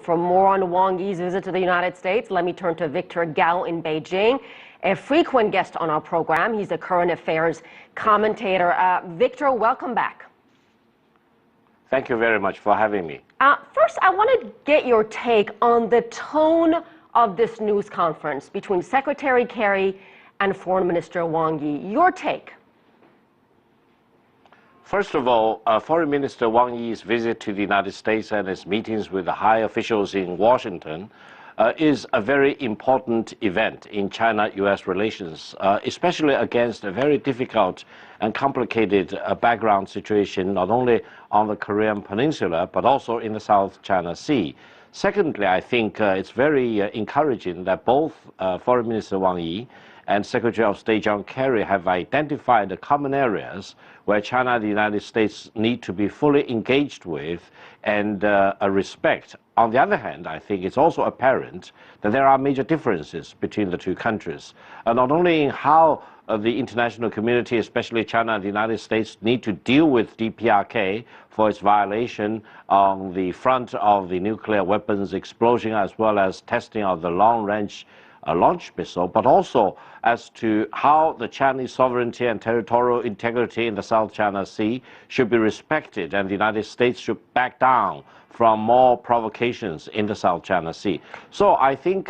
For more on Wang Yi's visit to the United States, let me turn to Victor Gao in Beijing, a frequent guest on our program. He's a current affairs commentator. Victor, welcome back. Thank you very much for having me. First, I want to get your take on the tone of this news conference between Secretary Kerry and Foreign Minister Wang Yi. Your take? First of all, Foreign Minister Wang Yi's visit to the United States and his meetings with the high officials in Washington is a very important event in China-U.S. relations, especially against a very difficult and complicated background situation, not only on the Korean Peninsula, but also in the South China Sea. Secondly, I think it's very encouraging that both Foreign Minister Wang Yi and Secretary of State John Kerry have identified the common areas where China and the United States need to be fully engaged with and respect. On the other hand, I think it's also apparent that there are major differences between the two countries, not only in how the international community, especially China and the United States, need to deal with DPRK for its violation on the front of the nuclear weapons explosion as well as testing of the long-range launch missile, but also as to how the Chinese sovereignty and territorial integrity in the South China Sea should be respected, and the United States should back down from more provocations in the South China Sea. So I think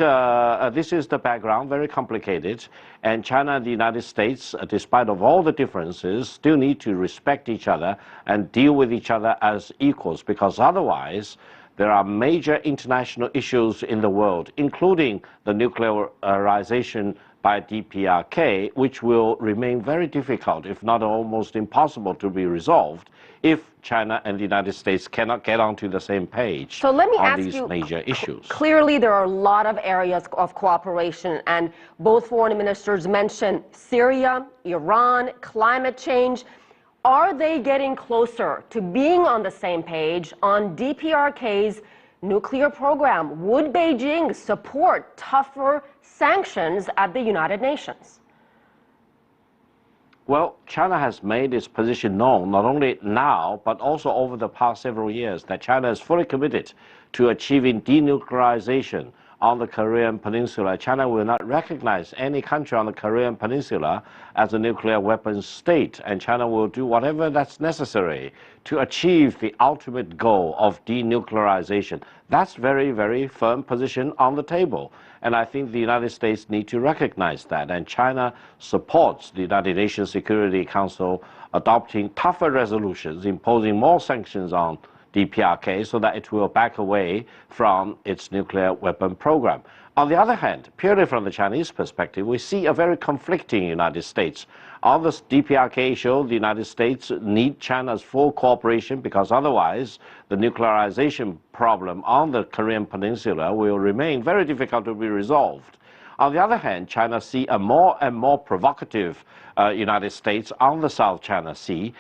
this is the background, very complicated, and China and the United States, despite of all the differences, still need to respect each other and deal with each other as equals, because otherwise there are major international issues in the world, including the nuclearization by DPRK, which will remain very difficult, if not almost impossible to be resolved, if China and the United States cannot get onto the same page so let me on ask these you, major issues. Clearly, there are a lot of areas of cooperation, and both foreign ministers mentioned Syria, Iran, climate change. Are they getting closer to being on the same page on DPRK's nuclear program? Would Beijing support tougher sanctions at the United Nations? Well, China has made its position known, not only now, but also over the past several years, that China is fully committed to achieving denuclearization on the Korean Peninsula. China will not recognize any country on the Korean Peninsula as a nuclear weapons state, and China will do whatever that's necessary to achieve the ultimate goal of denuclearization. That's very, very firm position on the table, and I think the United States need to recognize that, and China supports the United Nations Security Council adopting tougher resolutions, imposing more sanctions on DPRK so that it will back away from its nuclear weapon program. On the other hand, purely from the Chinese perspective, we see a very conflicting United States. On this DPRK issue, the United States need China's full cooperation, because otherwise the nuclearization problem on the Korean Peninsula will remain very difficult to be resolved. On the other hand, China sees a more and more provocative United States on the South China Sea,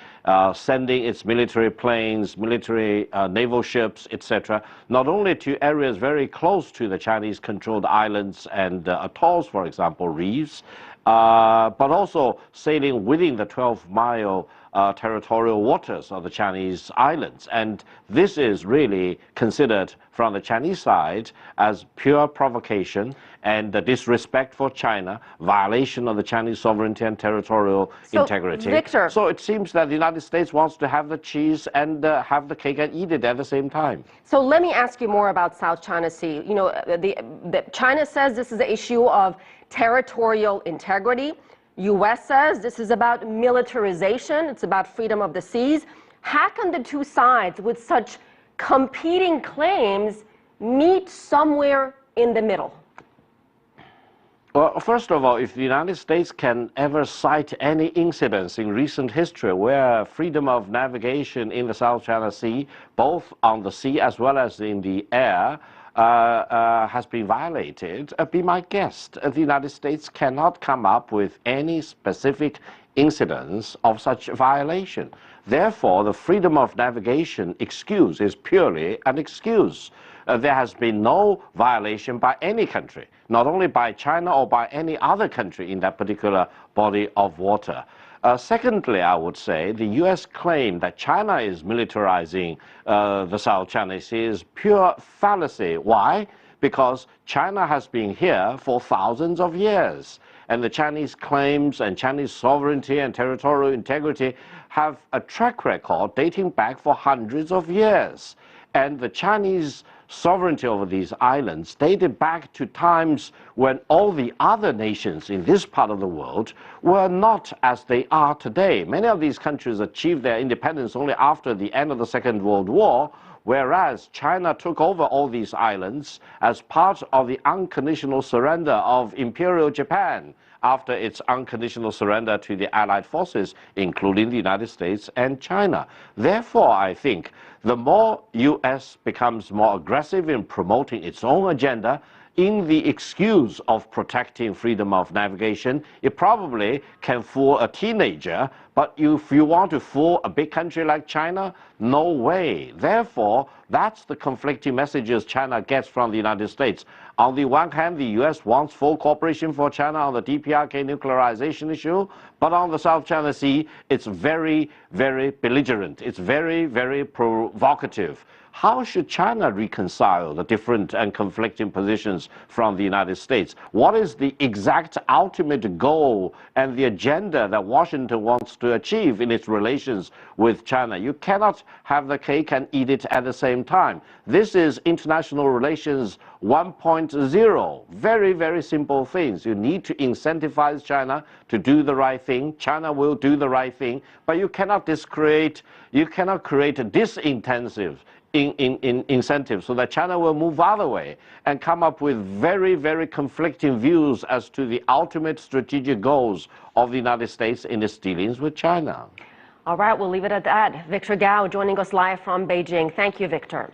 sending its military planes, military naval ships, etc., not only to areas very close to the Chinese-controlled islands and atolls, for example, reefs, but also sailing within the 12-mile territorial waters of the Chinese islands. And this is really considered from the Chinese side as pure provocation and disrespect for China, violation of the Chinese sovereignty and territorial integrity. Victor, so it seems that the United States wants to have the cheese and have the cake and eat it at the same time. So let me ask you more about South China Sea. You know, China says this is an issue of territorial integrity. U.S. says this is about militarization, it's about freedom of the seas. How can the two sides with such competing claims meet somewhere in the middle? Well, first of all, if the United States can ever cite any incidents in recent history where freedom of navigation in the South China Sea, both on the sea as well as in the air, has been violated, be my guest. The United States cannot come up with any specific incidents of such violation. Therefore, the freedom of navigation excuse is purely an excuse. There has been no violation by any country, not only by China or by any other country in that particular body of water. Secondly, I would say the U.S. claim that China is militarizing the South China Sea is pure fallacy. Why? Because China has been here for thousands of years. And the Chinese claims and Chinese sovereignty and territorial integrity have a track record dating back for hundreds of years. And the Chinese sovereignty over these islands dated back to times when all the other nations in this part of the world were not as they are today. Many of these countries achieved their independence only after the end of the Second World War, whereas China took over all these islands as part of the unconditional surrender of Imperial Japan after its unconditional surrender to the Allied forces, including the United States and China. Therefore, I think the more U.S. becomes more aggressive in promoting its own agenda, in the excuse of protecting freedom of navigation, it probably can fool a teenager, but if you want to fool a big country like China, no way. Therefore, that's the conflicting messages China gets from the United States. On the one hand, the U.S. wants full cooperation for China on the DPRK nuclearization issue, but on the South China Sea, it's very, very belligerent. It's very, very provocative. How should China reconcile the different and conflicting positions from the United States? What is the exact ultimate goal and the agenda that Washington wants to achieve in its relations with China? You cannot have the cake and eat it at the same time. This is international relations 1.0. Very, very simple things. You need to incentivize China to do the right thing. China will do the right thing, but you cannot create a disincentive incentives so that China will move other way and come up with very, very conflicting views as to the ultimate strategic goals of the United States in its dealings with China. All right, we'll leave it at that. Victor Gao joining us live from Beijing. Thank you, Victor.